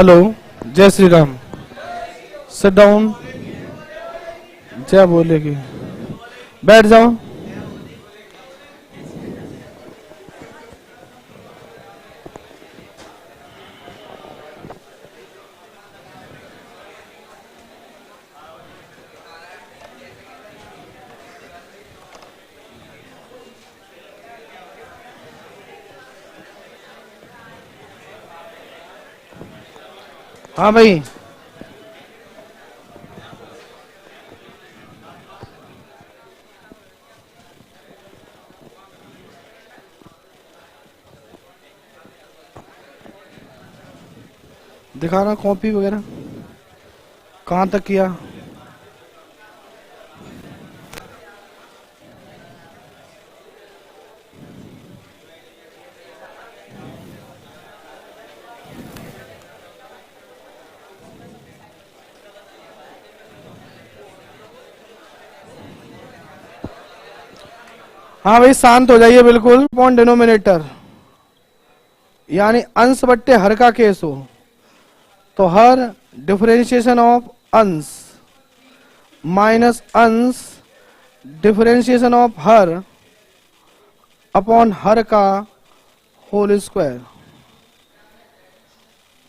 Hello, जय Shri Ram. Sit down. जय बोलेगी। बैठ जाओ। हाँ भाई, दिखाना कॉपी वगैरह कहाँ तक किया। हाँ भाई, शांत हो जाइए बिल्कुल। अपॉन डिनोमिनेटर यानी अंश बट्टे हर का केस हो तो हर डिफरेंशिएशन ऑफ अंश माइनस अंश differentiation of her upon her का होल स्क्वायर।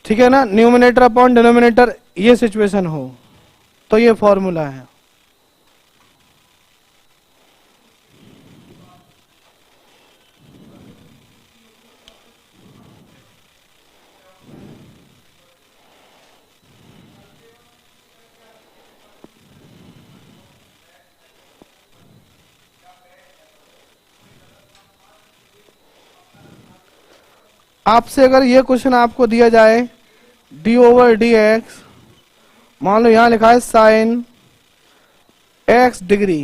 ठीक है ना। न्यूमिनेटर अपॉन डिनोमिनेटर ये सिचुएशन हो तो ये फॉर्मूला है। आपसे अगर ये क्वेश्चन आपको दिया जाए डी ओवर डी एक्स, मान लो यहां लिखा है साइन एक्स डिग्री,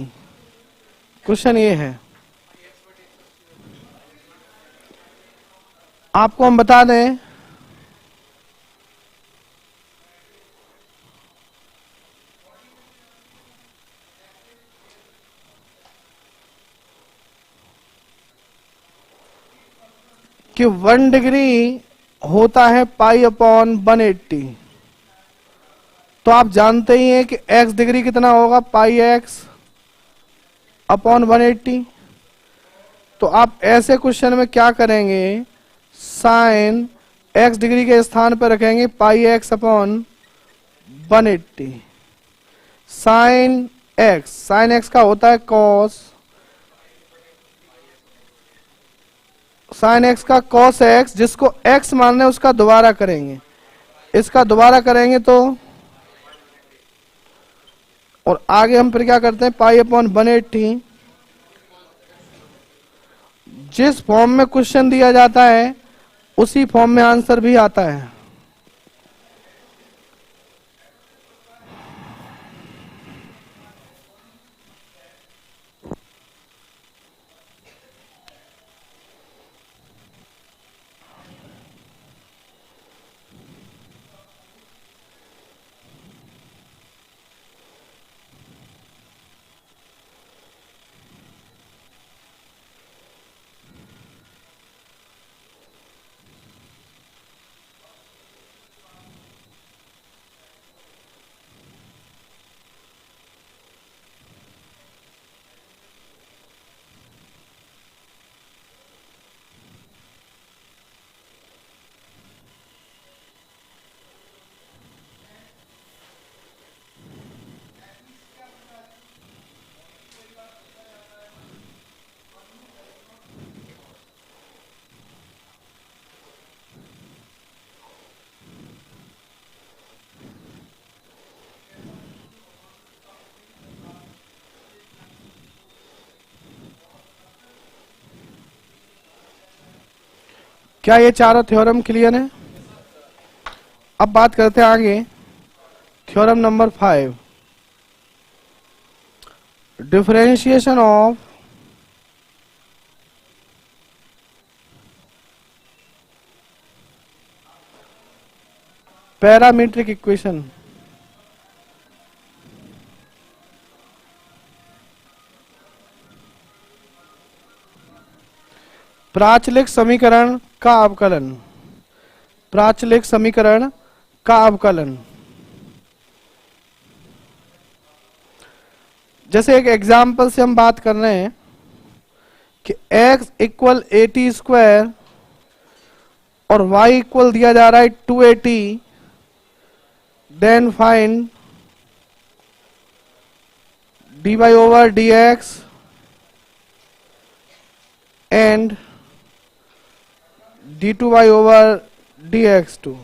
क्वेश्चन ये है, आपको हम बता दें कि 1 डिग्री होता है पाई अपॉन 180। तो आप जानते ही हैं कि x डिग्री कितना होगा, पाई एक्स अपॉन 180। तो आप ऐसे क्वेश्चन में क्या करेंगे, साइन x डिग्री के स्थान पर रखेंगे पाई एक्स अपॉन 180। साइन x का होता है कॉस, साइन एक्स का कॉस एक्स, जिसको x मानना है उसका दोबारा करेंगे, इसका दोबारा करेंगे तो, और आगे हम फिर क्या करते हैं पाई अपॉन 180। जिस फॉर्म में क्वेश्चन दिया जाता है उसी फॉर्म में आंसर भी आता है। क्या ये चारों थ्योरम क्लियर है? अब बात करते हैं आगे theorem number 5, differentiation of parametric equation. प्राचलिक समीकरण का अवकलन, प्राचलिक समीकरण का अवकलन। जैसे एक एग्जाम्पल से हम बात कर रहे हैं कि x इक्वल 80 स्क्वायर और y इक्वल दिया जा रहा है 280, then find dy over dx and d2y over dx2।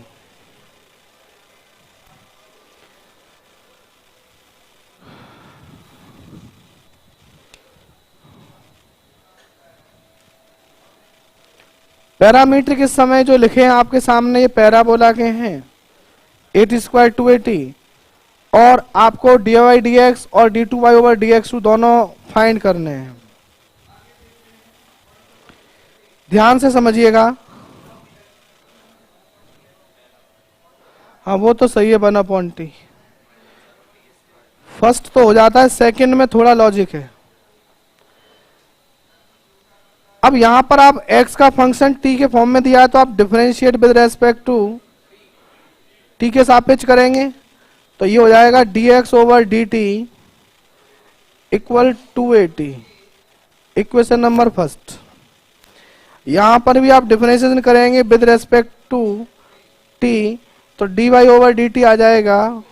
Parameter के समय जो लिखे हैं आपके सामने ये पैराबोला के हैं, 80 स्क्वायर 280, और आपको dy dx और d2y ओवर dx2 दोनों फाइंड करने हैं। ध्यान से समझिएगा। हाँ वो तो सही है, 1/t। फर्स्ट तो हो जाता है, सेकंड में थोड़ा लॉजिक है। अब यहां पर आप x का फंक्शन t के फॉर्म में दिया है तो आप differentiate with respect to t के सापेक्ष करेंगे, तो ये हो जाएगा dx over dt equal 280, equation number first. यहां पर भी आप डिफरेंशिएशन करेंगे विद रेस्पेक्ट टू t, तो dy ओवर dt आ जाएगा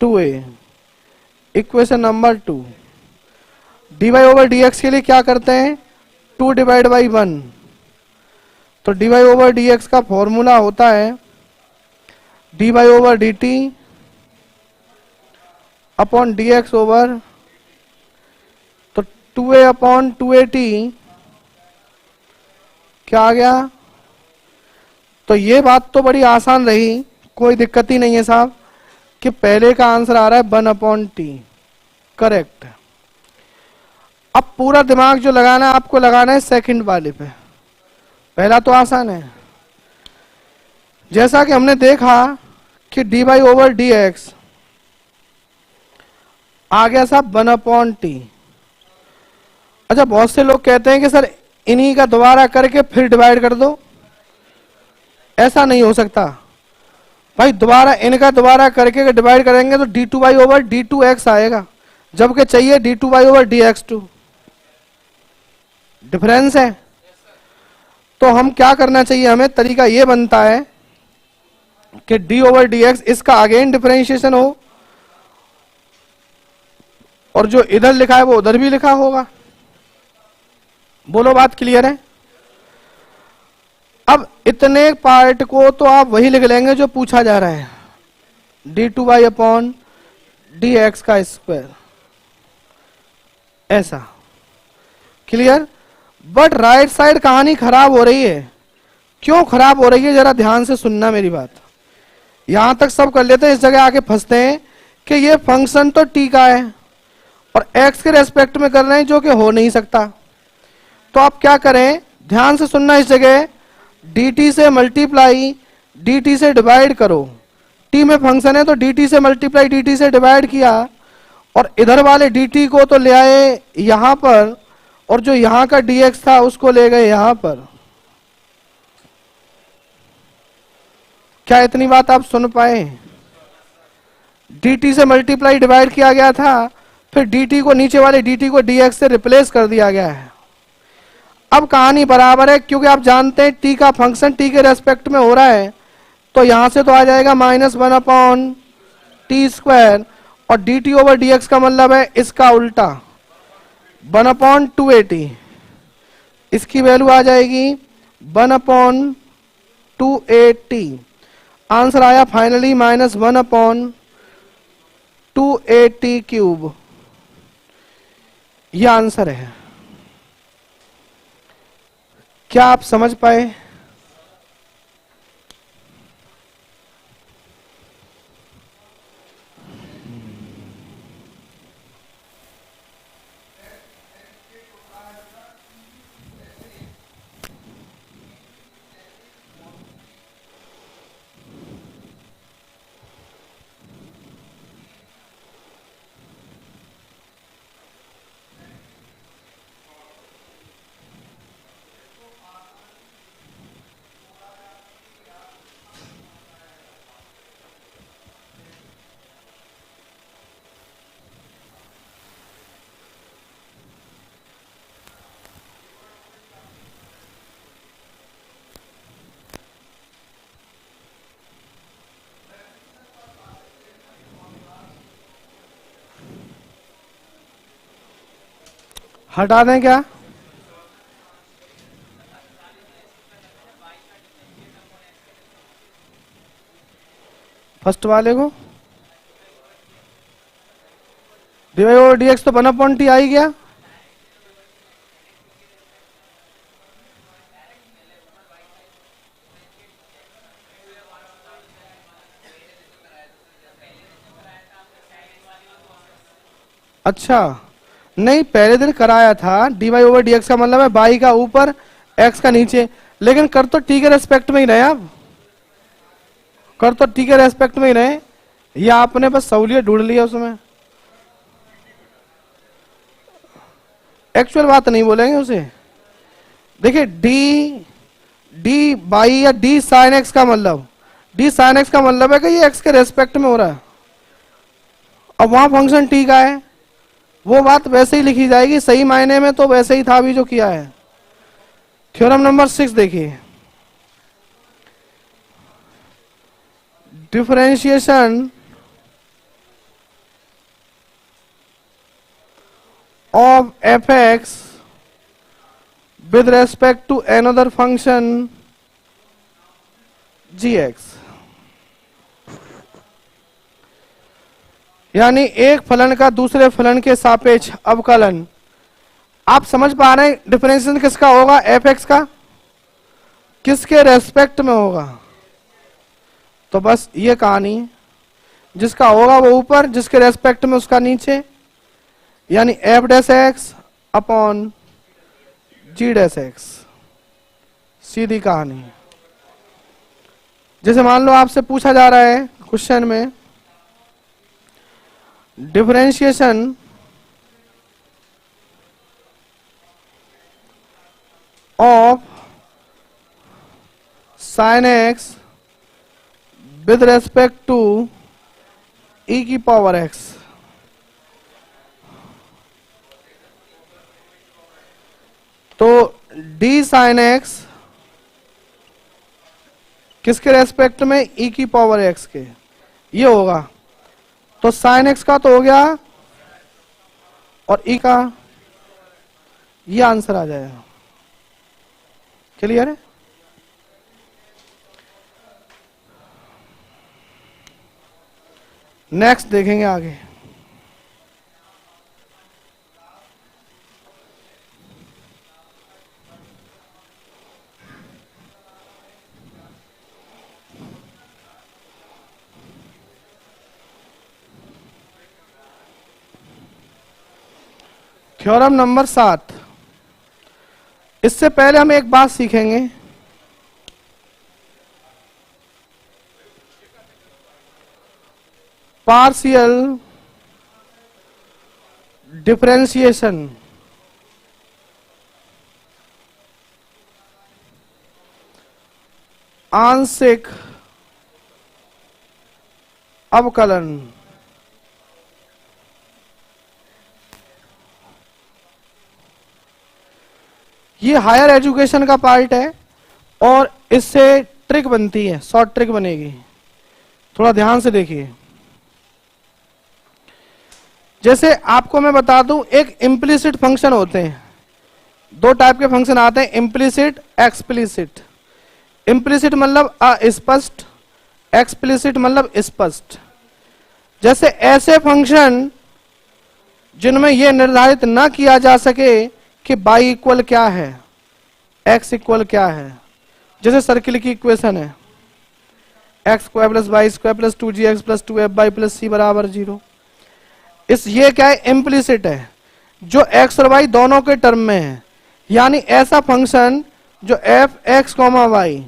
2a, equation number 2। dy over dx के लिए क्या करते हैं, 2 डिवाइड बाई 1, तो dy ओवर dx का फॉर्मूला होता है dy over dt upon dx over, तो 2a अपॉन 280 क्या आ गया। तो ये बात तो बड़ी आसान रही, कोई दिक्कत ही नहीं है साहब, कि पहले का आंसर आ रहा है 1/t, करेक्ट। अब पूरा दिमाग जो लगाना है आपको लगाना है सेकंड वाले पे। पहला तो आसान है, जैसा कि हमने देखा कि dy ओवर dx आ गया साहब 1/t। अच्छा, बहुत से लोग कहते हैं कि सर इन्हीं का दोबारा करके फिर डिवाइड कर दो, ऐसा नहीं हो सकता भाई। दोबारा इनका दोबारा करके डिवाइड करेंगे तो d2y ओवर d2x आएगा, जबकि चाहिए d2y ओवर dx2। डिफरेंस है। तो हम क्या करना चाहिए, हमें तरीका ये बनता है कि d ओवर dx इसका अगेन डिफरेंशिएशन हो, और जो इधर लिखा है वो उधर भी लिखा होगा। बोलो बात क्लियर है। अब इतने पार्ट को तो आप वही लिख लेंगे जो पूछा जा रहा है, d2y अपॉन dx का स्क्वायर, ऐसा। क्लियर। बट राइट साइड कहानी खराब हो रही है। क्यों खराब हो रही है, जरा ध्यान से सुनना मेरी बात। यहां तक सब कर लेते हैं, इस जगह आके फंसते हैं कि ये फंक्शन तो t का है और x के रेस्पेक्ट में कर रहे हैं, जो कि हो नहीं सकता। तो आप क्या करें, ध्यान से सुनना। इस जगह dt से मल्टीप्लाई dt से डिवाइड करो। t में फंक्शन है तो dt से मल्टीप्लाई dt से डिवाइड किया, और इधर वाले dt को तो ले आए यहां पर, और जो यहां का dx था उसको ले गए यहां पर। क्या इतनी बात आप सुन पाए। dt से मल्टीप्लाई डिवाइड किया गया था, फिर dt को नीचे वाले dt को dx से रिप्लेस कर दिया गया है। अब कहानी बराबर है, क्योंकि आप जानते हैं t का फंक्शन t के रेस्पेक्ट में हो रहा है, तो यहां से तो आ जाएगा -1/t स्क्वायर, और dt ओवर dx का मतलब है इसका उल्टा 1/280। इसकी वैल्यू आ जाएगी 1/280। आंसर आया फाइनली -1/280 क्यूब। यह आंसर है। क्या आप समझ पाए। हटा दें क्या? फर्स्ट वाले को डिवाई ओवर डी एक्स तो 1/t आ ही गया। अच्छा नहीं, पहले दिन कराया था d y over d x का मतलब है बाई का ऊपर एक्स का नीचे, लेकिन कर तो टी के रेस्पेक्ट में ही रहे आप, कर तो टी के रेस्पेक्ट में ही रहे, या आपने बस सहूलियत ढूंढ लिया उसमें। एक्चुअल बात नहीं बोलेंगे उसे। देखिए डी बाई या डी साइन एक्स का मतलब, डी साइन एक्स का मतलब है कि ये एक्स के रेस्पेक्ट में हो रहा है। अब वहां फंक्शन टी का है, वो बात वैसे ही लिखी जाएगी, सही मायने में तो वैसे ही था अभी जो किया है। थ्योरम नंबर 6 देखिए, differentiation of fx with respect to another function gx, यानी एक फलन का दूसरे फलन के सापेक्ष अवकलन। आप समझ पा रहे हैं डिफरेंशिएशन किसका होगा? fx का किसके रेस्पेक्ट में होगा? तो बस ये कहानी, जिसका होगा वो ऊपर, जिसके रेस्पेक्ट में उसका नीचे, यानी एफ डैश एक्स अपॉन जी डैश एक्स, सीधी कहानी। जैसे मान लो आपसे पूछा जा रहा है क्वेश्चन में, differentiation of sine x with respect to e की पावर एक्स। तो डी साइन एक्स किसके रेस्पेक्ट में? ई की पावर एक्स के, ये होगा। तो साइन एक्स का तो हो गया, और ई का, ये आंसर आ जाएगा। क्लियर है? नेक्स्ट देखेंगे आगे। Theorem number 7। इससे पहले हम एक बात सीखेंगे, पार्शियल डिफरेंशिएशन आंशिक अवकलन। ये हायर एजुकेशन का पार्ट है और इससे ट्रिक बनती है, शॉर्ट ट्रिक बनेगी, थोड़ा ध्यान से देखिए। जैसे आपको मैं बता दूं, एक इम्प्लिसिट फंक्शन होते हैं, दो टाइप के फंक्शन आते हैं, इम्प्लिसिट एक्सप्लिसिट। इम्प्लिसिट मतलब अस्पष्ट, एक्सप्लिसिट मतलब स्पष्ट। जैसे ऐसे फंक्शन जिनमें यह निर्धारित ना किया जा सके कि y इक्वल क्या है, x इक्वल क्या है, जैसे सर्किल की इक्वेशन है x square plus y square plus 2gx plus 2fy plus c बराबर 0। ये क्या है? इम्प्लिसिट है, जो x और y दोनों के टर्म में है। यानी ऐसा फंक्शन जो f x कॉमा y,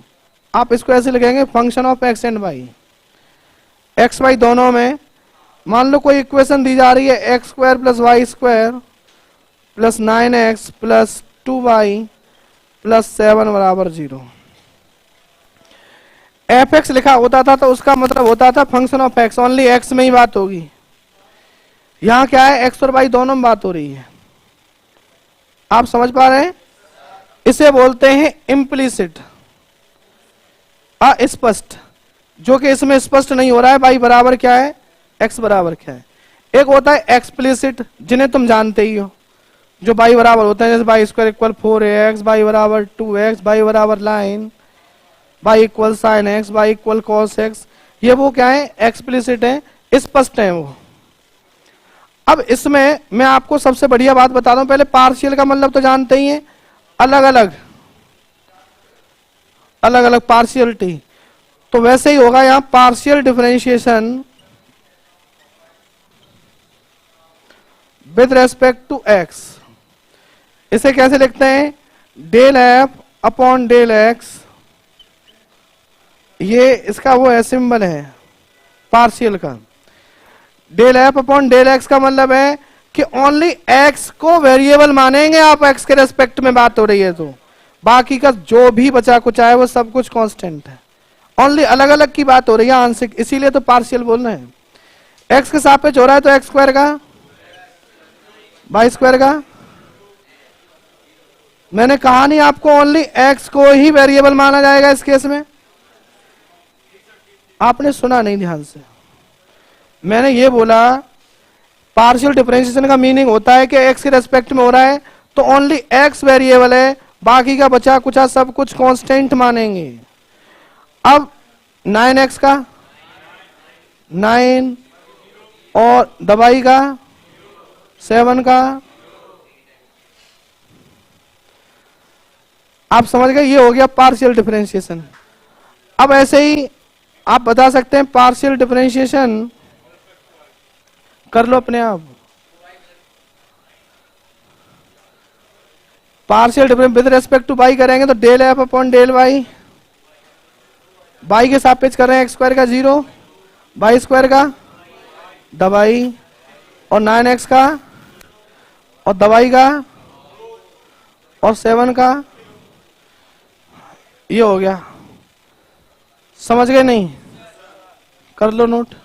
आप इसको ऐसे लिखेंगे function of x and y, x y दोनों में। मान लो कोई इक्वेशन दी जा रही है x square plus y square plus 9x plus 2y plus 7 बराबर 0। fx लिखा होता था तो उसका मतलब होता था function of x, only x में ही बात होगी। यहां क्या है? x और y दोनों में बात हो रही है। आप समझ पा रहे हैं? इसे बोलते हैं इम्प्लिसिट, अस्पष्ट, जो कि इसमें स्पष्ट नहीं हो रहा है y बराबर क्या है, x बराबर क्या है। एक होता है एक्सप्लिसिट, जिन्हें तुम जानते ही हो, जो y बराबर होता है, जैसे Y square equal 4ax, y बराबर 2x, y बराबर line, y equal sine x, y equal cos x, ये वो क्या है, एक्सप्लिसिट है, स्पष्ट है वो। अब इसमें मैं आपको सबसे बढ़िया बात बता दूं, पहले पार्शियल का मतलब तो जानते ही हैं, अलग अलग अलग अलग पार्शियलिटी। तो वैसे ही होगा यहां partial differentiation with respect to x. इसे कैसे लिखते हैं, del f upon del x, ये इसका वो है सिंबल है पार्शियल का। Del f upon del x का मतलब है कि ओनली एक्स को वेरिएबल मानेंगे आप, एक्स के रेस्पेक्ट में बात हो रही है तो बाकी का जो भी बचा कुछ है वो सब कुछ कांस्टेंट है, ओनली अलग अलग की बात हो रही है आंशिक, इसीलिए तो पार्शियल बोल रहे हैं। एक्स के सापेक्ष हो रहा है तो एक्स स्क्वायर का, वाई स्क्वायर का। मैंने कहा नहीं आपको ओनली एक्स को ही वेरिएबल माना जाएगा इस केस में, आपने सुना नहीं ध्यान से। मैंने ये बोला पार्शियल डिफरेंशिएशन का मीनिंग होता है कि एक्स के रेस्पेक्ट में हो रहा है तो ओनली एक्स वेरिएबल है, बाकी का बचा कुछ सब कुछ कांस्टेंट मानेंगे। अब 9x का 9 और दवाई का 7 का, आप समझ गए, ये हो गया पार्शियल डिफरेंशिएशन। अब ऐसे ही आप बता सकते हैं पार्शियल डिफरेंशिएशन कर लो अपने आप, partial difference with respect to y करेंगे तो del f upon del y, y के सापेक्ष कर रहे हैं एक्स स्क्वायर का 0, वाई स्क्वायर का दवाई और 9x का और दवाई का और 7 का, ये हो गया। समझ गए नहीं, कर लो नोट।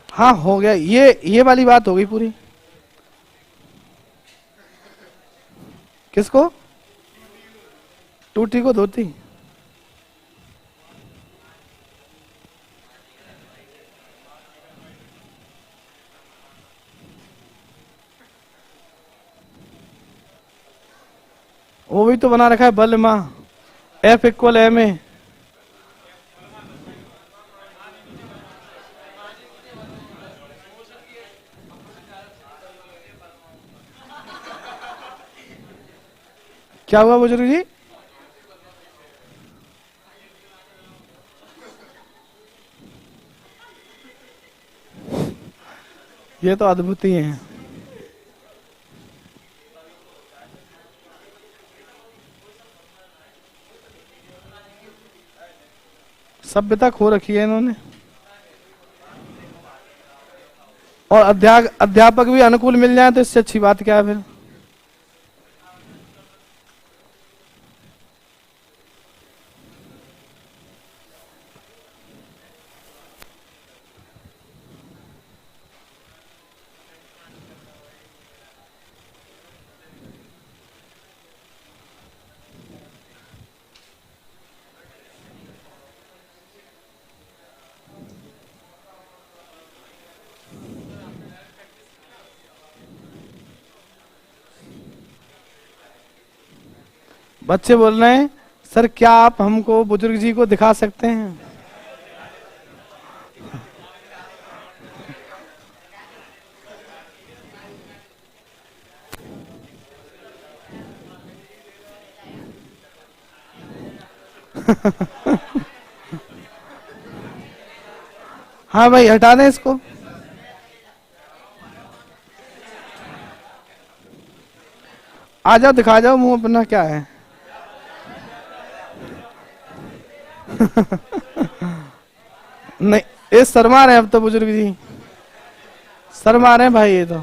हाँ हो गया, ये वाली बात हो गई पूरी। किसको, टूटी को धोती। वो भी तो बना रखा है बल मां, एफ इक्वल एम ए। क्या हुआ बुजुर्ग जी, ये तो अद्भुत ही है। सभ्यता खो रखी है इन्होंने, और अध्यापक भी अनुकूल मिल जाए तो इससे अच्छी बात क्या है फिर। बच्चे बोल रहे हैं सर क्या आप हमको बुजुर्ग जी को दिखा सकते हैं। हाँ भाई हटा दें इसको। आ जाओ दिखा जाओ मुंह अपना क्या है। नहीं ये शर्मा रहे हैं अब तो बुजुर्ग जी, शर्मा रहे हैं भाई ये तो।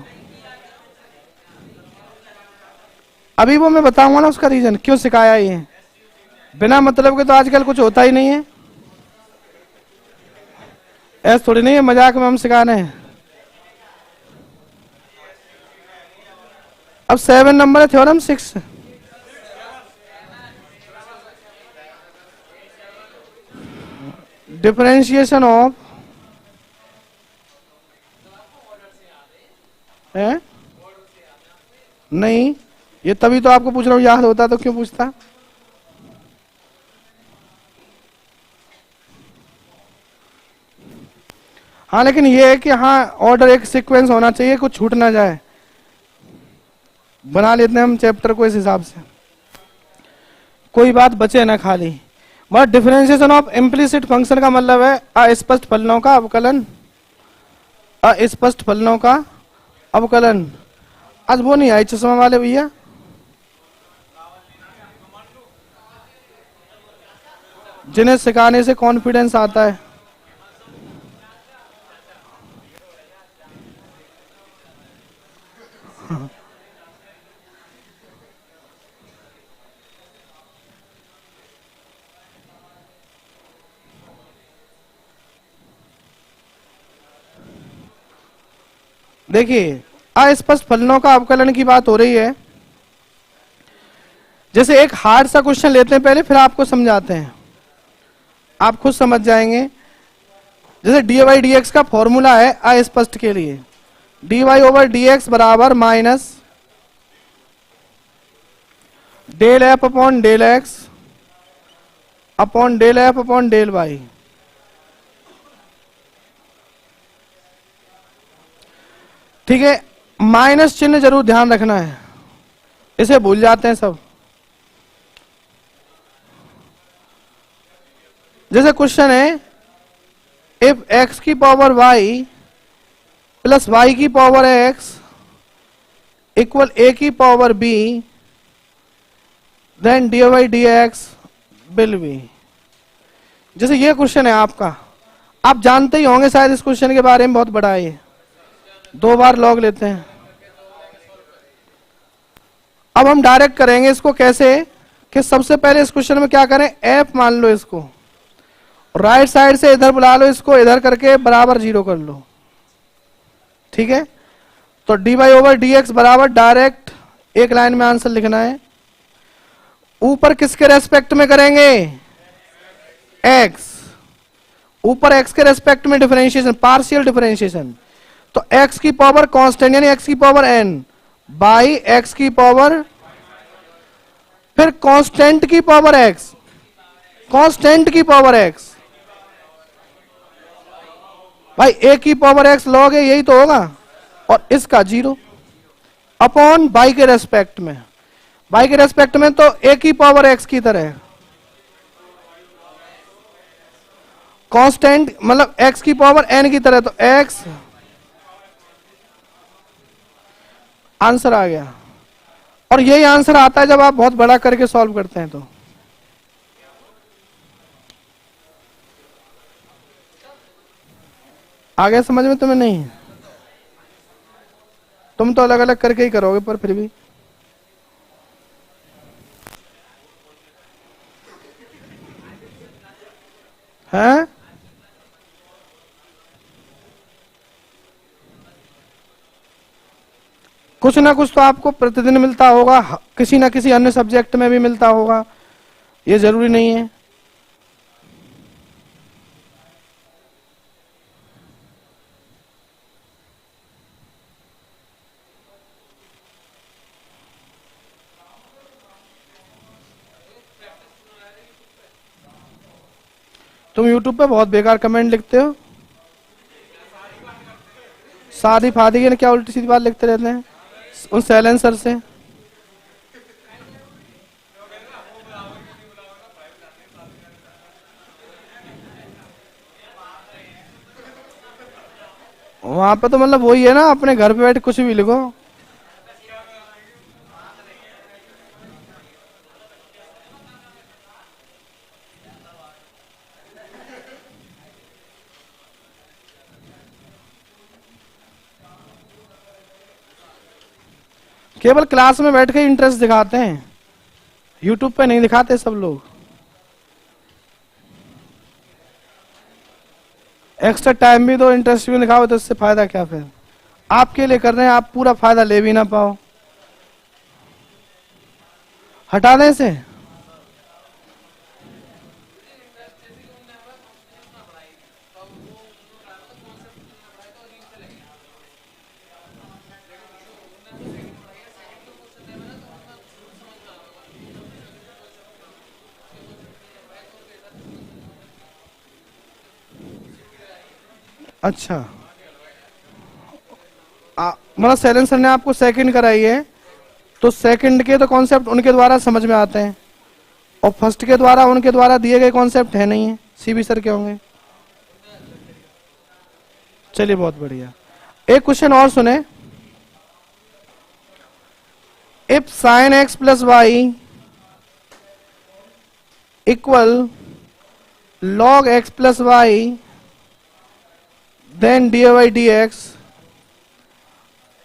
अभी वो मैं बताऊंगा ना उसका रीजन क्यों सिखाया ये, बिना मतलब के तो आजकल कुछ होता ही नहीं है। ऐसा थोड़ी नहीं है मजाक में हम सिखा रहे हैं। अब 7 नंबर है थ्योरम 6, डिफरेंशिएशन ऑफ नहीं, ये तभी तो आपको पूछ रहा हूँ, याद होता तो क्यों पूछता। हाँ लेकिन ये है कि हाँ ऑर्डर एक सीक्वेंस होना चाहिए, कुछ छूट ना जाए। बना लेते हैं हम चैप्टर को इस हिसाब से, कोई बात बचे ना खाली। But differentiation of implicit function का मतलब है अस्पष्ट फलनों का अवकलन, अस्पष्ट फलनों का अवकलन। आज वो नहीं आई चश्मा वाले भैया, जिन्हें सिखाने से कॉन्फिडेंस आता है। देखिए अस्पष्ट फलनों का अवकलन की बात हो रही है। जैसे एक हार्ड सा क्वेश्चन लेते हैं पहले, फिर आपको समझाते हैं, आप खुद समझ जाएंगे। जैसे डी वाई डी एक्स का फॉर्मूला है अस्पष्ट के लिए, d y over d x बराबर minus del f upon del x upon del f upon del y. ठीक है, माइनस चिन्ह जरूर ध्यान रखना है, इसे भूल जाते हैं सब। जैसे क्वेश्चन है इफ x की पावर y प्लस y की पावर x इक्वल a की power b then d y d x will be. जैसे ये क्वेश्चन है आपका, आप जानते ही होंगे शायद इस क्वेश्चन के बारे में, बहुत बड़ा है ये, 2 बार लॉग लेते हैं। अब हम डायरेक्ट करेंगे इसको कैसे, कि सबसे पहले इस क्वेश्चन में क्या करें, f मान लो इसको, राइट साइड से इधर बुला लो इसको, इधर करके बराबर 0 कर लो। ठीक है, तो d y over d x बराबर डायरेक्ट एक लाइन में आंसर लिखना है। ऊपर किसके रेस्पेक्ट में करेंगे, x, ऊपर x के रेस्पेक्ट में डिफरेंशिएशन, पार्शियल डिफरेंशिएशन। तो x की पावर कांस्टेंट यानी x की पावर n बाई x की पावर, फिर कांस्टेंट की पावर x, कांस्टेंट की पावर x, भाई a की पावर x लॉग है, यही तो होगा, और इसका 0 अपॉन y के रेस्पेक्ट में, y के रेस्पेक्ट में तो a की पावर x की तरह, कांस्टेंट मतलब x की पावर n की तरह, तो x आंसर आ गया। और यही आंसर आता है जब आप बहुत बड़ा करके सॉल्व करते हैं। तो आ गया समझ में तुम्हें? नहीं, तुम तो अलग अलग करके ही करोगे, पर फिर भी है कुछ ना कुछ तो आपको प्रतिदिन मिलता होगा, किसी ना किसी अन्य सब्जेक्ट में भी मिलता होगा, ये जरूरी नहीं है। तुम YouTube पे बहुत बेकार कमेंट लिखते हो, शादी फादी के क्या उल्टी सीधी बात लिखते रहते हैं उन सैलेंसर से। वहां पे तो मतलब वही है ना, अपने घर पे बैठ कुछ भी लिखो। केवल क्लास में बैठ के इंटरेस्ट दिखाते हैं, यूट्यूब पे नहीं दिखाते सब लोग। एक्स्ट्रा टाइम भी दो, इंटरेस्ट भी दिखाओ, तो इससे फायदा क्या? फिर आपके लिए कर रहे हैं, आप पूरा फायदा ले भी ना पाओ, हटा दें इसे। अच्छा, मतलब शैलेंद्र सर ने आपको सेकंड कराई है, तो सेकंड के तो कॉन्सेप्ट उनके द्वारा समझ में आते हैं, और फर्स्ट के द्वारा उनके द्वारा दिए गए कॉन्सेप्ट है नहीं है, सीबी सर के होंगे। चलिए बहुत बढ़िया। एक क्वेश्चन और सुने। If sine x plus y equal log x plus y then d y d x,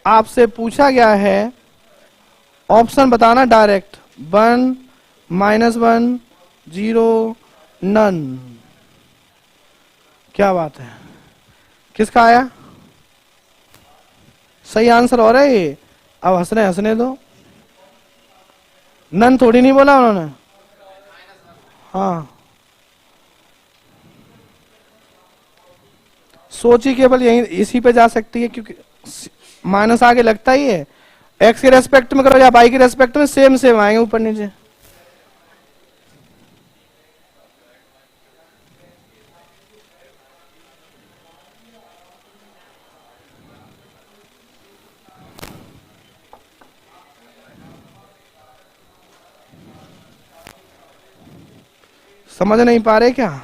आपसे पूछा गया है ऑप्शन बताना डायरेक्ट, 1, -1, 0, नन। क्या बात है, किसका आया सही आंसर? हो रहा है ये, अब हंसने दो। नन थोड़ी नहीं बोला उन्होंने। हाँ, सोची केवल यही इसी पे जा सकती है, क्योंकि माइनस आगे लगता ही है। एक्स के रेस्पेक्ट में करो या वाई के रेस्पेक्ट में, सेम सेम आएंगे ऊपर नीचे। समझ नहीं पा रहे क्या?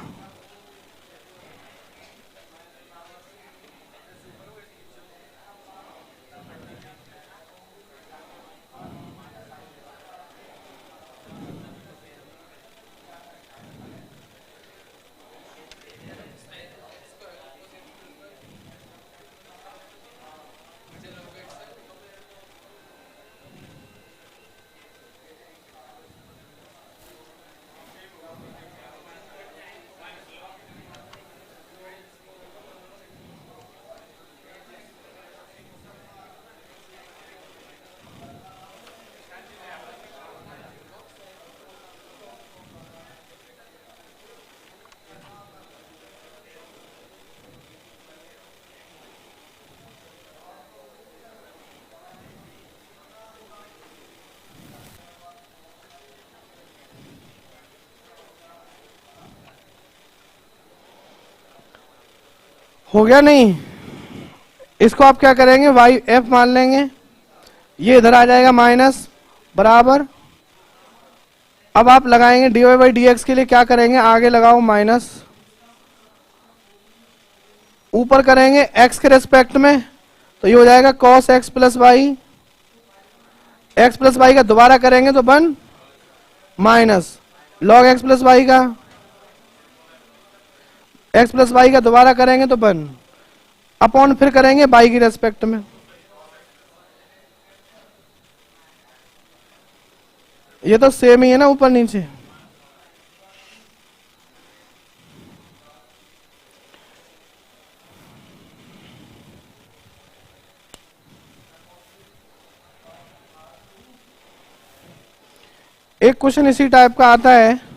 हो गया नहीं? इसको आप क्या करेंगे, वाई एफ मान लेंगे, ये इधर आ जाएगा माइनस, बराबर। अब आप लगाएंगे d y by d x के लिए क्या करेंगे, आगे लगाओ माइनस, ऊपर करेंगे एक्स के रेस्पेक्ट में, तो ये हो जाएगा cos x plus y. X plus y का दोबारा करेंगे तो बन minus log x plus y का, एक्स प्लस वाई का दोबारा करेंगे तो बन अपॉन, फिर करेंगे वाई की रेस्पेक्ट में। ये तो सेम ही है ना ऊपर नीचे। एक क्वेश्चन इसी टाइप का आता है,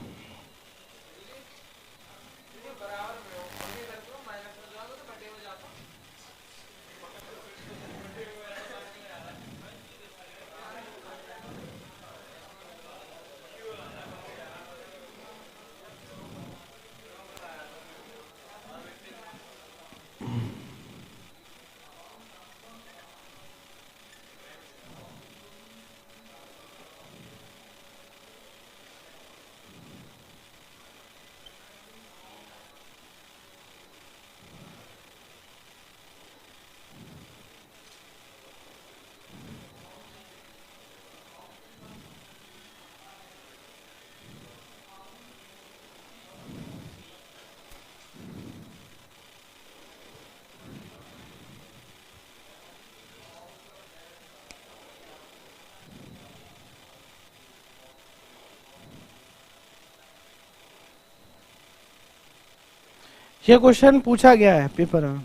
ये क्वेश्चन पूछा गया है पेपर में।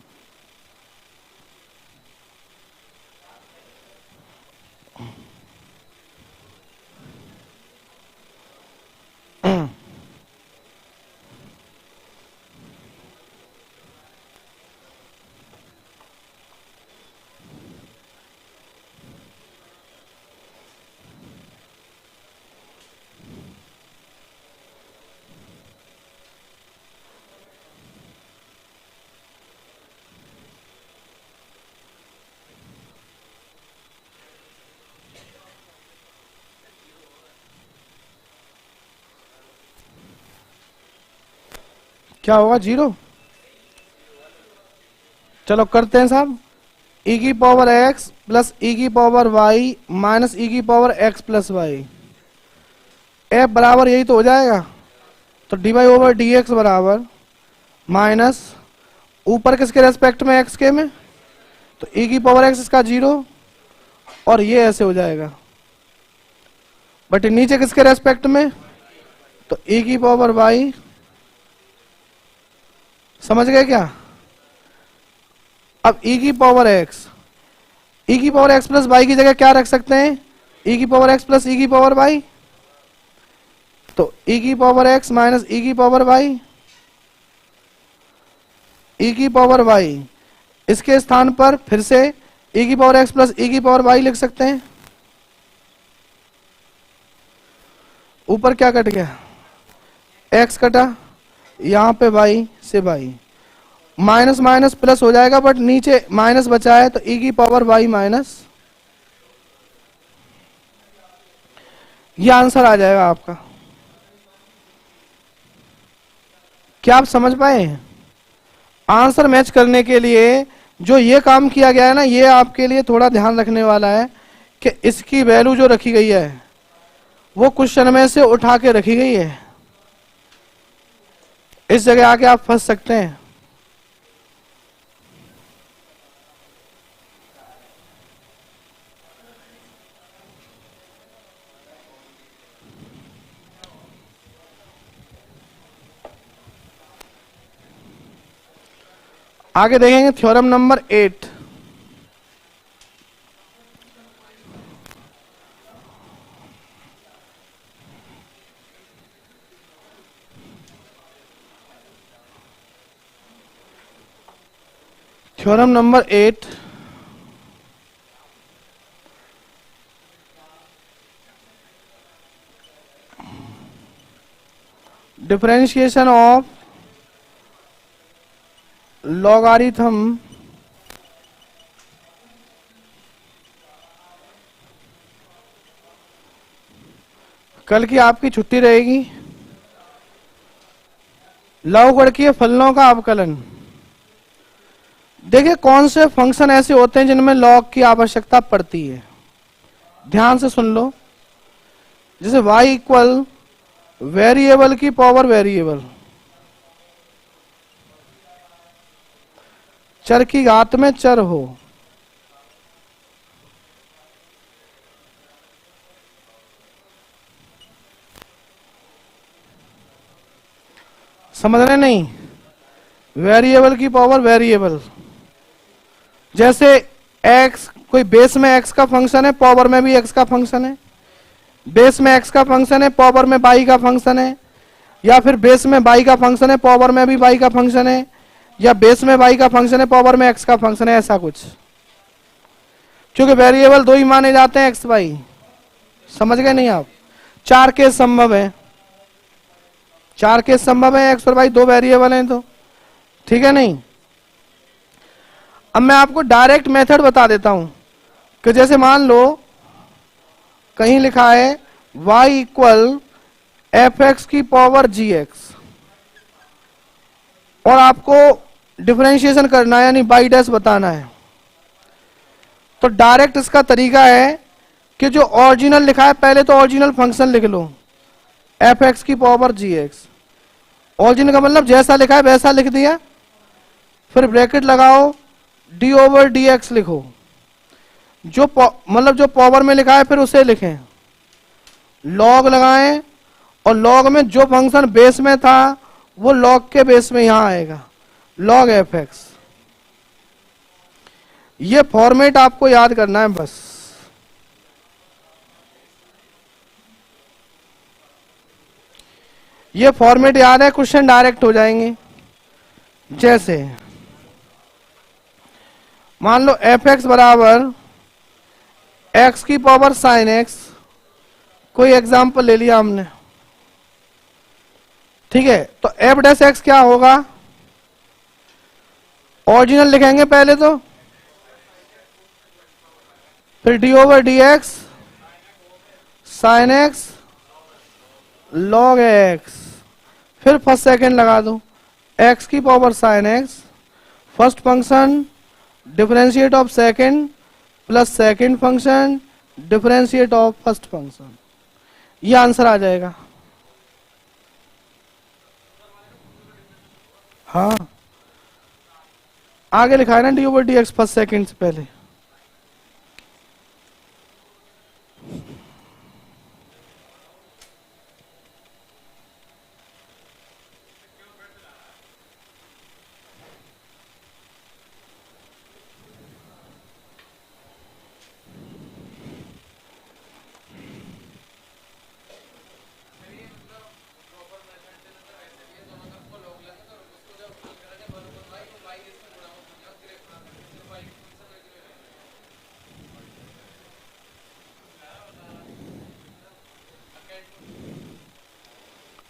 क्या होगा 0। चलो करते हैं साहब, e की पावर x प्लस e की पावर y माइनस e की power x plus y, f बराबर यही तो हो जाएगा। तो d y over d x बराबर माइनस ऊपर किसके रेस्पेक्ट में, x के में, तो e की पावर x इसका 0 और ये ऐसे हो जाएगा, बट नीचे किसके रेस्पेक्ट में, तो e की पावर y। समझ गए क्या? अब e की पावर x, e की पावर x प्लस वाई की जगह क्या रख सकते हैं, e की पावर x प्लस e की पावर y, तो e की पावर x माइनस e की पावर y, e की पावर y, इसके स्थान पर फिर से e की पावर x प्लस e की पावर y लिख सकते हैं। ऊपर क्या कट गया, x कटा, यहां पे y से y, माइनस माइनस प्लस हो जाएगा, बट नीचे माइनस बचा है तो e की पावर y माइनस, ये आंसर आ जाएगा आपका। क्या आप समझ पाए? आंसर मैच करने के लिए जो ये काम किया गया है ना, ये आपके लिए थोड़ा ध्यान रखने वाला है कि इसकी वैल्यू जो रखी गई है वो क्वेश्चन में से उठा के रखी गई है, इस जगह आके आप फंस सकते हैं। आगे देखेंगे theorem number 8। Theorem number 8, differentiation of logarithm कल की आपकी छुट्टी रहेगी। लवगणकीय फलनों का अवकलन। देखिए कौन से फंक्शन ऐसे होते हैं जिनमें लॉग की आवश्यकता पड़ती है, ध्यान से सुन लो। जैसे y इक्वल वेरिएबल की पावर वेरिएबल, चर की घात में चर हो, समझ रहे नहीं, वेरिएबल की पावर वेरिएबल। जैसे x कोई बेस में x का फंक्शन है, पावर में भी x का फंक्शन है, बेस में x का फंक्शन है, पावर में y का फंक्शन है, या फिर बेस में y का फंक्शन है, पावर में भी y का फंक्शन है, या बेस में y का फंक्शन है, पावर में x का फंक्शन है, ऐसा कुछ। क्योंकि वेरिएबल दो ही माने जाते हैं x y, समझ गए नहीं आप? 4 केस संभव है, 4 केस संभव है, x और y दो वेरिएबल हैं तो, ठीक है नहीं। अब मैं आपको डायरेक्ट मेथड बता देता हूं कि जैसे मान लो कहीं लिखा है y इक्वल एफ एक्स की पावर जी एक्स, और आपको डिफरेंशिएशन करना है यानी बाई डैश बताना है, तो डायरेक्ट इसका तरीका है कि जो ओरिजिनल लिखा है पहले तो ओरिजिनल फंक्शन लिख लो, एफ एक्स की पावर जी एक्स। ओरिजिनल का मतलब जैसा लिखा है वैसा लिख दिया, फिर ब्रैकेट लगाओ, डी ओवर डी एक्स लिखो, जो मतलब जो पावर में लिखा है फिर उसे लिखें, लॉग लगाएं, और लॉग में जो फंक्शन बेस में था वो लॉग के बेस में यहां आएगा, लॉग एफ एक्स। ये फॉर्मेट आपको याद करना है बस। ये फॉर्मेट याद है, क्वेश्चन डायरेक्ट हो जाएंगे। जैसे मान लो एफ एक्स बराबर एक्स की पावर साइन एक्स, कोई एग्जाम्पल ले लिया हमने, ठीक है। तो एफ डैश एक्स क्या होगा, ओरिजिनल लिखेंगे पहले तो, फिर D over d x sine x log x, फिर फर्स्ट सेकेंड लगा दो, एक्स की power sine x, first function differentiate of second plus second function differentiate of first function, ये आंसर आ जाएगा। हाँ आगे लिखा है ना D over d x first second से पहले।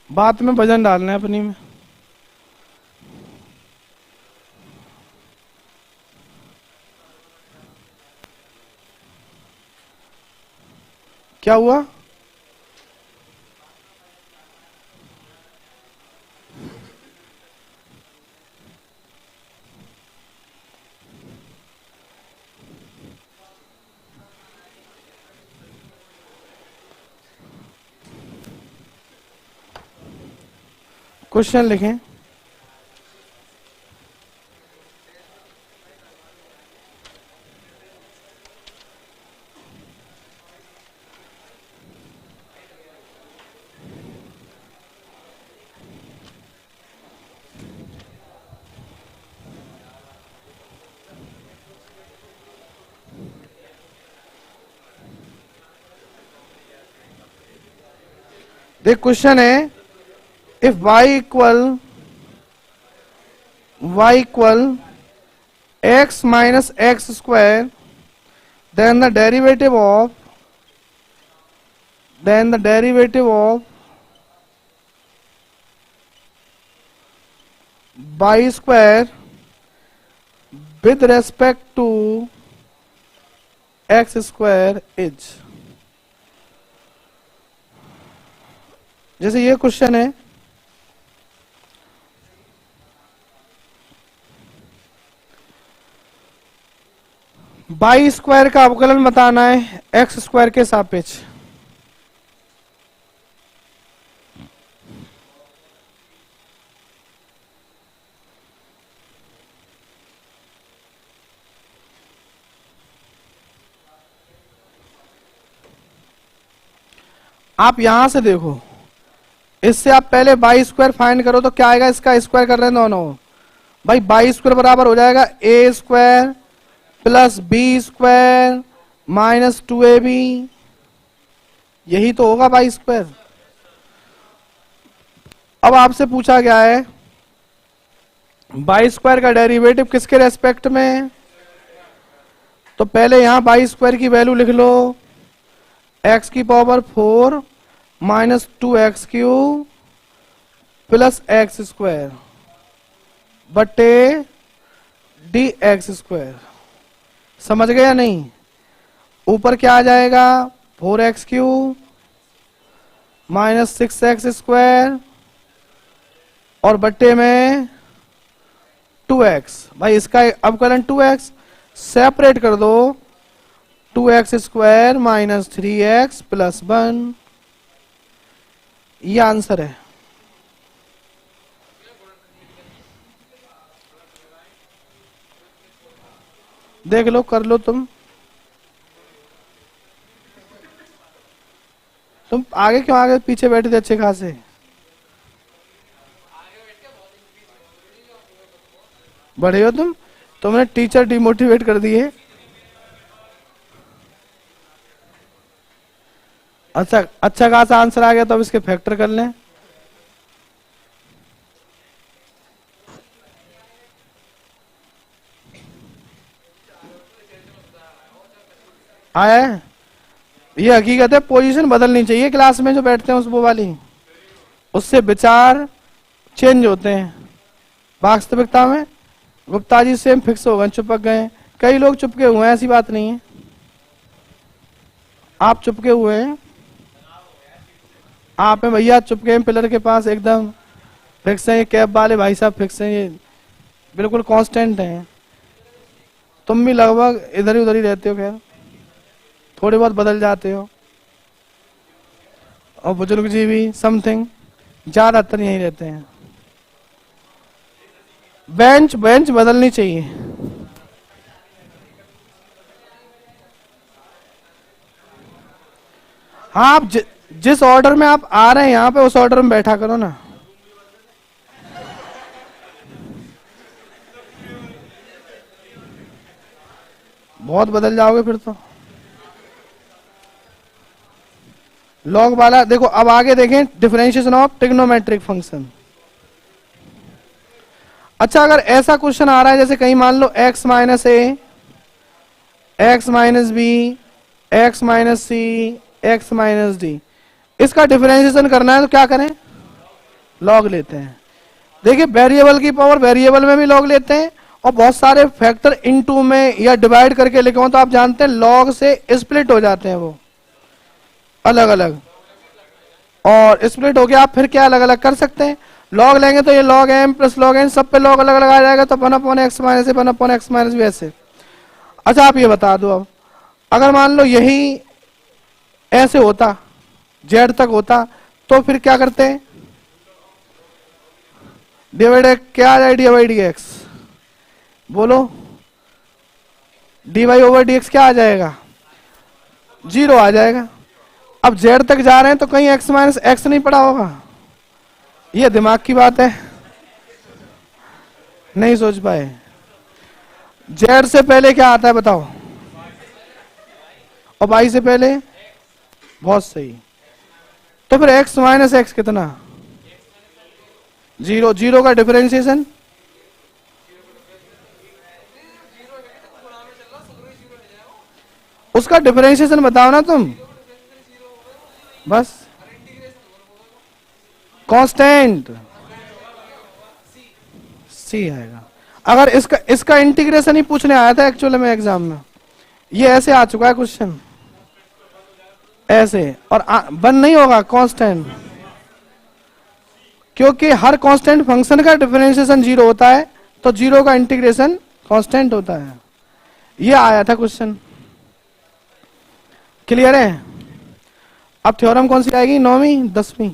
बात में वजन डालना है अपनी में। क्या हुआ? क्वेश्चन लिखें। देख क्वेश्चन है, if y equal x minus x square, then the derivative of y square with respect to x square is। जैसे ये क्वेश्चन है, बाई स्क्वायर का अवकलन बताना है एक्स स्क्वायर के सापेक्ष। आप यहां से देखो, इससे आप पहले बाई स्क्वायर फाइंड करो तो क्या आएगा, इसका स्क्वायर कर रहे हैं दोनों भाई। बाई स्क्वायर बराबर हो जाएगा a square plus b square minus 2ab, यही तो होगा बाई स्क्वायर। अब आपसे पूछा गया है बाई स्क्वायर का डेरिवेटिव किसके रेस्पेक्ट में, तो पहले यहां बाई स्क्वायर की वैल्यू लिख लो, एक्स की power 4 minus 2x³ plus x square बटे डी एक्स स्क्वायर। समझ गए या नहीं? ऊपर क्या आ जाएगा, 4x³ माइनस 6x स्क्वायर और बट्टे में 2x। भाई इसका अवकलन 2x, सेपरेट कर दो, 2x square minus 3x plus 1, ये आंसर है। देख लो, कर लो तुम आगे क्यों आगे पीछे बैठे थे अच्छे खासे? बड़े हो तुमने टीचर डिमोटिवेट कर दिए। अच्छा खासा आंसर आ गया तो अब इसके फैक्टर कर लें। आया है? ये हकीकत है, पोजीशन बदलनी चाहिए क्लास में, जो बैठते हैं उस वो वाली, उससे विचार चेंज होते हैं। वास्तविकता में गुप्ता जी सेम फिक्स हो गए, चुपक गए। कई लोग चुपके हुए हैं, ऐसी बात नहीं है, आप चुपके हुए हैं। आप हैं भैया चुपके हैं पिलर के पास एकदम, फिक्स है ये कैब वाले भाई साहब, फिक्स है ये, बिल्कुल कांस्टेंट हैं। तुम भी लगभग इधर ही उधर ही रहते हो, खैर थोड़े बहुत बदल जाते हो, और बुजुर्ग जी भी समथिंग, ज्यादातर यही रहते हैं। बेंच बेंच बदलनी चाहिए। हाँ, आप जिस ऑर्डर में आप आ रहे हैं यहाँ पे, उस ऑर्डर में बैठा करो ना। बहुत बदल जाओगे फिर तो। लॉग वाला देखो, अब आगे देखें डिफरेंशिएशन ऑफ ट्रिग्नोमेट्रिक फंक्शन। अच्छा, अगर ऐसा क्वेश्चन आ रहा है जैसे कहीं मान लो x minus a, x minus b, x minus c, x minus d, इसका डिफरेंशिएशन करना है तो क्या करें? लॉग लेते हैं। देखिए वेरिएबल की पावर वेरिएबल में भी लॉग लेते हैं, और बहुत सारे फैक्टर इनटू में या डिवाइड करके लिखे हो तो आप जानते हैं लॉग से स्प्लिट हो जाते हैं वो अलग अलग, और स्प्लिट हो गया आप फिर क्या अलग अलग कर सकते हैं। लॉग लेंगे तो ये log m plus log n, सब पे लॉग अलग अलग आ जाएगा, तो 1/x माइनस ए 1/x माइनस बी ऐसे। अच्छा आप ये बता दो, अब अगर मान लो यही ऐसे होता, जेड तक होता, तो फिर क्या करते हैं? डिवाइड क्या आ जाए, डी बाई डी एक्स, बोलो d y over d x क्या आ जाएगा? 0 आ जाएगा। अब जेड तक जा रहे हैं तो कहीं एक्स माइनस एक्स नहीं पड़ा होगा? ये दिमाग की बात है, नहीं सोच पाए। जेड से पहले क्या आता है बताओ, और वाई से पहले, बहुत सही। तो फिर एक्स माइनस एक्स कितना? 0। 0 का डिफरेंशिएशन उसका डिफरेंशिएशन बताओ ना तुम, बस कांस्टेंट सी आएगा। अगर इसका इंटीग्रेशन ही पूछने आया था एक्चुअली में एग्जाम में, ये ऐसे आ चुका है क्वेश्चन ऐसे, और बन नहीं होगा कांस्टेंट, क्योंकि हर कांस्टेंट फंक्शन का डिफरेंशिएशन 0 होता है, तो 0 का इंटीग्रेशन कांस्टेंट होता है। ये आया था क्वेश्चन, क्लियर है? अब थ्योरम कौन सी आएगी, 9वीं 10वीं?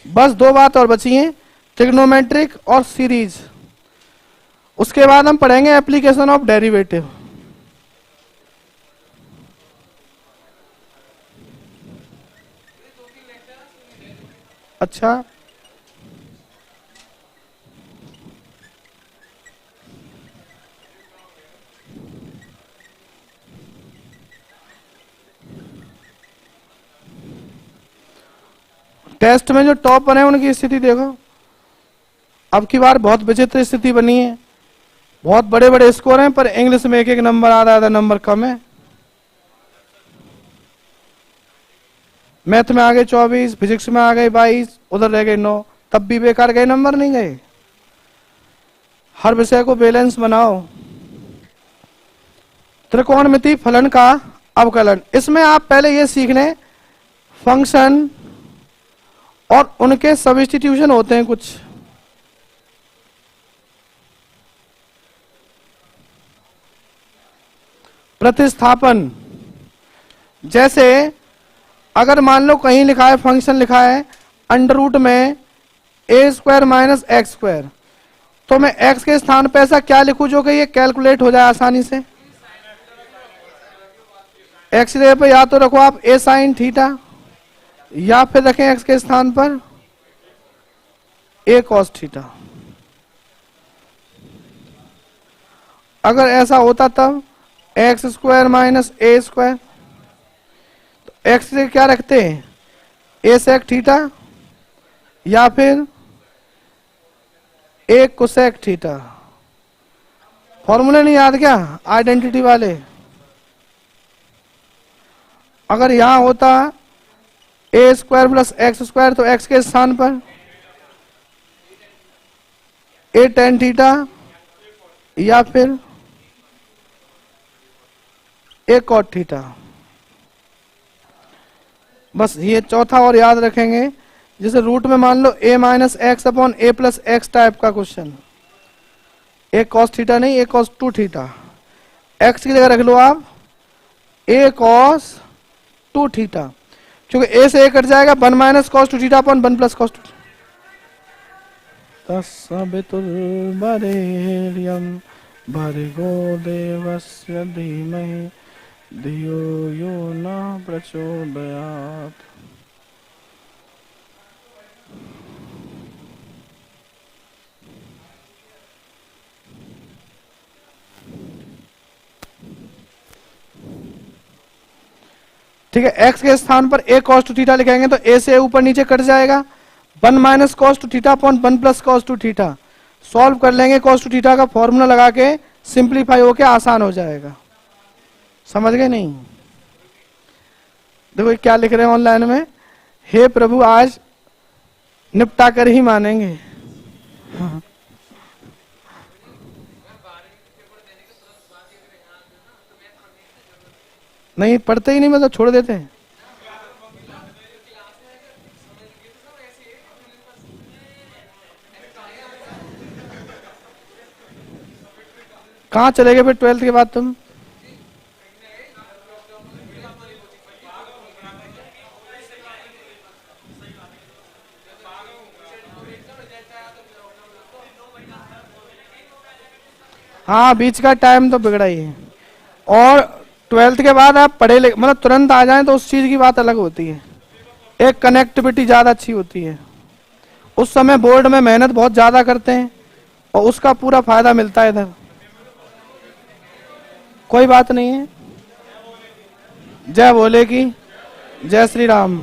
बस 2 बात और बची हैं, ट्रिग्नोमेट्रिक और सीरीज। उसके बाद हम पढ़ेंगे एप्लीकेशन ऑफ डेरिवेटिव। अच्छा, टेस्ट में जो टॉप बने उनकी स्थिति देखो। अब की बार बहुत विचित्र स्थिति बनी है, बहुत बड़े बड़े स्कोर हैं, पर इंग्लिश में एक एक नंबर आधा नंबर कम है। मैथ में आ गए 24, फिजिक्स में आ गए 22, उधर रह गए 9, तब भी बेकार गए, नंबर नहीं गए। हर विषय को बैलेंस बनाओ। त्रिकोणमिति फलन का अवकलन, इसमें आप पहले ये सीख लें फंक्शन और उनके सब्स्टिट्यूशन होते हैं कुछ। प्रतिस्थापन, जैसे अगर मान लो कहीं लिखा है फंक्शन लिखा है अंडर रूट में a² माइनस x², तो मैं x के स्थान पे ऐसा क्या लिखूं जो कि ये कैलकुलेट हो जाए आसानी से। x जगह पे या तो रखो आप a साइन थीटा, या फिर रखें x के स्थान पर a कॉस थीटा। अगर ऐसा होता तब x² माइनस a², तो x से क्या रखते हैं, a सेक थीटा या फिर a कोसेक थीटा। फॉर्मूले नहीं याद क्या आइडेंटिटी वाले? अगर यहां होता a² प्लस x², तो x के स्थान पर a टेन थीटा या फिर a कॉट थीटा। बस ये चौथा और याद रखेंगे, जैसे रूट में मान लो a minus x upon A plus x type का क्वेश्चन, ए कॉस थीटा नहीं, ए कॉस 2 थीटा, एक्स की जगह रख लो आप ए कॉस 2 थीटा, क्योंकि ए से ए कट जाएगा, 1 minus cos 2 theta upon 1 plus cos 2 तस्सवितुर्वरेण्यं भर्गो देवस्य धीमहि धियो यो न प्रचोदयात्। ठीक है, x के स्थान पर a cos 2 थीटा लिखेंगे तो a से ऊपर नीचे कट जाएगा, 1 minus cos 2 theta upon 1 plus cos 2 theta. Solve कर लेंगे, cos 2 थीटा का फॉर्मूला लगा के सिंप्लीफाई होके आसान हो जाएगा। समझ गए नहीं? देखो क्या लिख रहे हैं ऑनलाइन में, हे प्रभु आज निपटा कर ही मानेंगे। हाँ। नहीं पढ़ते ही नहीं, मतलब छोड़ देते हैं। कहाँ चले गए फिर 12th के बाद तुम? हाँ बीच का टाइम तो बिगड़ा ही है, और 12th के बाद आप पढ़े लिखे मतलब तुरंत आ जाएं तो उस चीज की बात अलग होती है, एक कनेक्टिविटी ज्यादा अच्छी होती है। उस समय बोर्ड में मेहनत बहुत ज्यादा करते हैं और उसका पूरा फायदा मिलता है इधर। कोई बात नहीं है। जय भोले की, जय श्री राम।